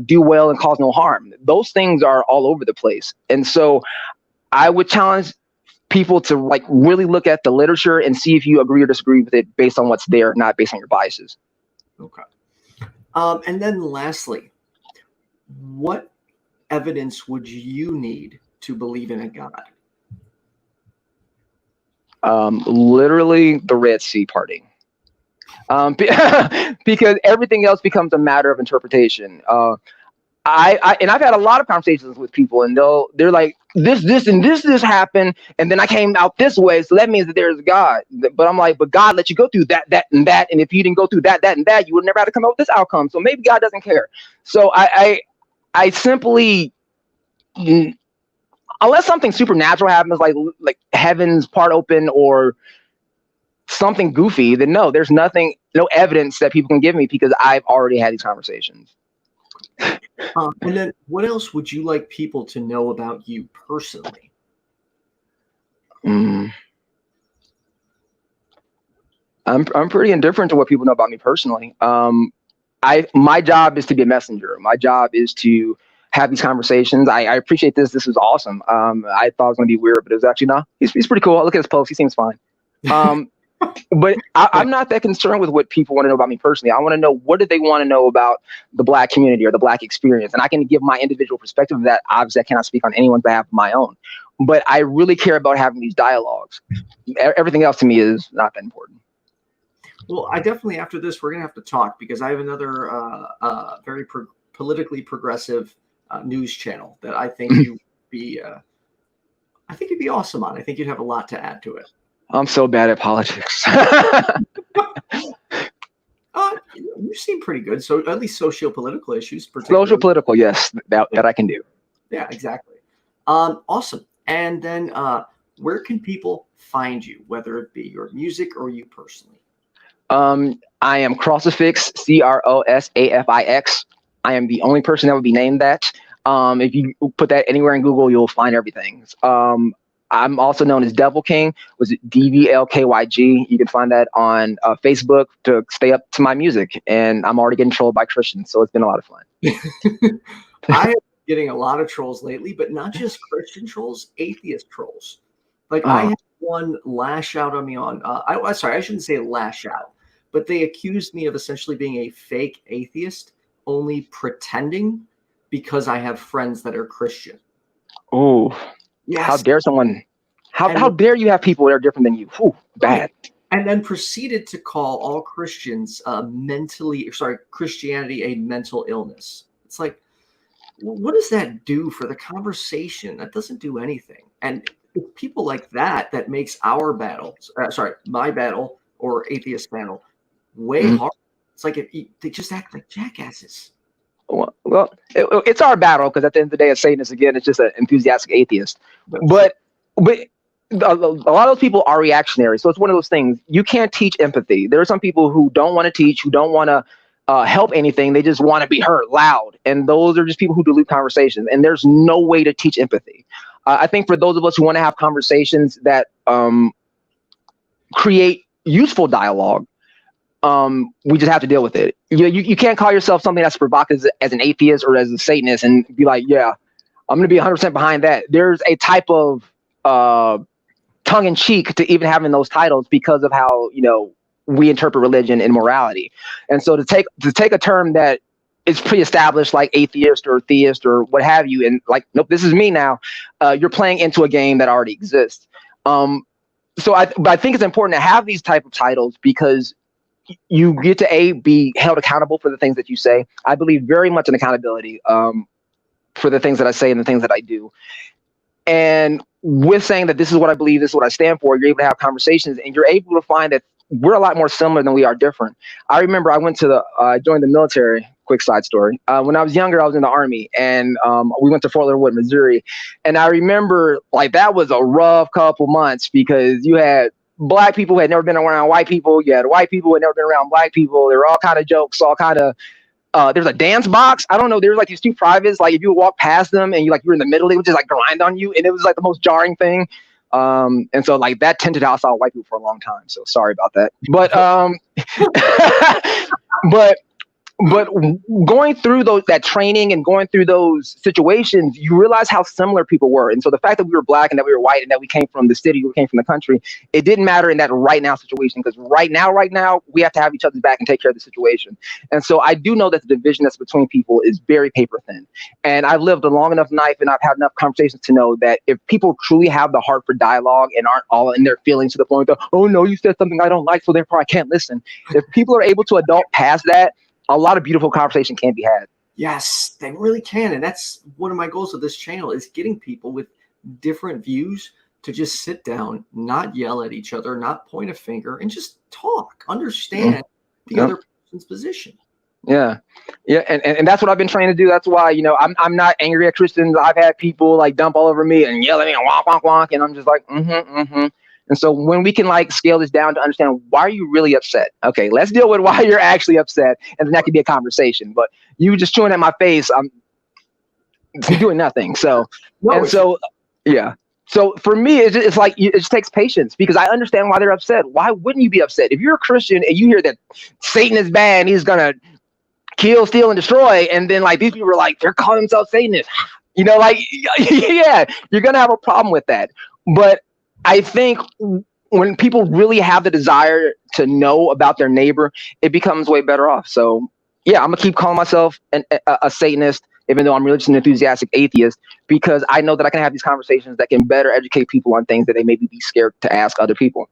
Do well and cause no harm. Those things are all over the place. And so I would challenge people to like really look at the literature and see if you agree or disagree with it based on what's there, not based on your biases. Okay. And then lastly, what evidence would you need to believe in a God? Literally the Red Sea parting. Because everything else becomes a matter of interpretation. And I've had a lot of conversations with people, and they're like, this happened, and then I came out this way, so that means that there's God. But I'm like, but God let you go through that, and that, and if you didn't go through that, and that, you would never have to come up with this outcome. So maybe God doesn't care. So I simply, unless something supernatural happens, like heavens part open or something goofy, then no, there's no evidence that people can give me because I've already had these conversations. And then what else would you like people to know about you personally? I'm pretty indifferent to what people know about me personally. My job is to be a messenger. My job is to have these conversations. I appreciate this. This is awesome. I thought it was going to be weird, but it was actually not. He's pretty cool. Look at his post. He seems fine. But I'm not that concerned with what people want to know about me personally. I want to know, what do they want to know about the Black community or the Black experience? And I can give my individual perspective of that. Obviously, I cannot speak on anyone's behalf of my own. But I really care about having these dialogues. Everything else to me is not that important. Well, I definitely, after this, we're going to have to talk, because I have another very politically progressive news channel that I think you'd be awesome on. I think you'd have a lot to add to it. I'm so bad at politics. You seem pretty good. So at least socio-political issues. Social-political, yes, that I can do. Yeah, exactly. Awesome. And then where can people find you, whether it be your music or you personally? I am Crosafix, Crosafix. I am the only person that would be named that. If you put that anywhere in Google, you'll find everything. I'm also known as Devil King, was it DVLKYG. You can find that on Facebook to stay up to my music. And I'm already getting trolled by Christians, so it's been a lot of fun. I am getting a lot of trolls lately, but not just Christian trolls, atheist trolls. Like I had one lash out on me on, sorry, I shouldn't say lash out, but they accused me of essentially being a fake atheist, only pretending because I have friends that are Christian. Oh. Yes. How dare someone? How dare you have people that are different than you? Whew, bad. And then proceeded to call all Christians Christianity a mental illness. It's like, what does that do for the conversation? That doesn't do anything. And it's people like that makes our battle, my battle or atheist battle, way hard. It's like they just act like jackasses. Well, it's our battle, because at the end of the day, a Satanist, again, it's just an enthusiastic atheist. But a lot of those people are reactionary. So it's one of those things. You can't teach empathy. There are some people who don't want to teach, who don't want to help anything. They just want to be heard loud. And those are just people who dilute conversations. And there's no way to teach empathy. I think for those of us who want to have conversations that create useful dialogue, we just have to deal with it. You can't call yourself something that's provocative as an atheist or as a Satanist and be like, yeah, I'm going to be 100% behind that. There's a type of tongue in cheek to even having those titles because of how, we interpret religion and morality. And so to take a term that is pre-established like atheist or theist or what have you, and like, nope, this is me now, you're playing into a game that already exists. But I think it's important to have these type of titles because you get to be held accountable for the things that you say. I believe very much in accountability for the things that I say and the things that I do. And with saying that this is what I believe, this is what I stand for, you're able to have conversations and you're able to find that we're a lot more similar than we are different. I remember I went to joined the military. Quick side story. When I was younger, I was in the Army, and we went to Fort Leonard Wood, Missouri. And I remember that was a rough couple months because you had black people who had never been around white people. You had white people who had never been around black people. There were all kind of jokes, all kind of. There's a dance box. I don't know. There's these two privates. If you would walk past them and you were in the middle, they would just grind on you, and it was the most jarring thing. And so that tended outside white people for a long time. So sorry about that. But but going through that training and going through those situations, you realize how similar people were. And so the fact that we were black and that we were white and that we came from the city, we came from the country, it didn't matter in that right now situation because right now, we have to have each other's back and take care of the situation. And so I do know that the division that's between people is very paper thin. And I've lived a long enough life and I've had enough conversations to know that if people truly have the heart for dialogue and aren't all in their feelings to the point of, oh no, you said something I don't like, so therefore I can't listen. If people are able to adult past that, a lot of beautiful conversation can be had. Yes, they really can. And that's one of my goals of this channel is getting people with different views to just sit down, not yell at each other, not point a finger, and just talk, understand the other person's position. Yeah. And that's what I've been trying to do. That's why, I'm not angry at Christians. I've had people dump all over me and yell at me and wonk, wonk, wonk. And I'm just And so when we can scale this down to understand why are you really upset? Okay, let's deal with why you're actually upset, and then that could be a conversation. But you just chewing at my face, I'm doing nothing. So yeah. So for me, it just takes patience because I understand why they're upset. Why wouldn't you be upset if you're a Christian and you hear that Satan is bad and he's gonna kill, steal, and destroy, and then these people are they're calling themselves Satanists? Yeah, you're gonna have a problem with that. But I think when people really have the desire to know about their neighbor, it becomes way better off. So, yeah, I'm going to keep calling myself a Satanist, even though I'm really just an enthusiastic atheist, because I know that I can have these conversations that can better educate people on things that they maybe be scared to ask other people.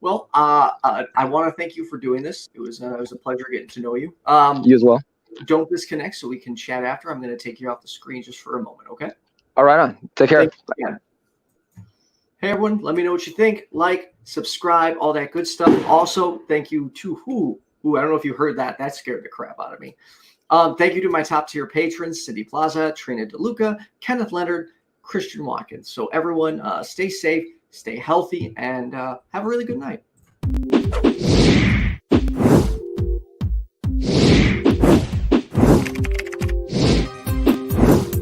Well, I want to thank you for doing this. It was a pleasure getting to know you. You as well. Don't disconnect so we can chat after. I'm going to take you off the screen just for a moment, okay? All right, on. Take care. Hey, everyone, let me know what you think. Like, subscribe, all that good stuff. Also, thank you to who I don't know if you heard that. That scared the crap out of me. Thank you to my top tier patrons, PLAZA, Trina Deluca, Kenneth Leonard, Christian Watkins. So everyone, stay safe, stay healthy, and have a really good night.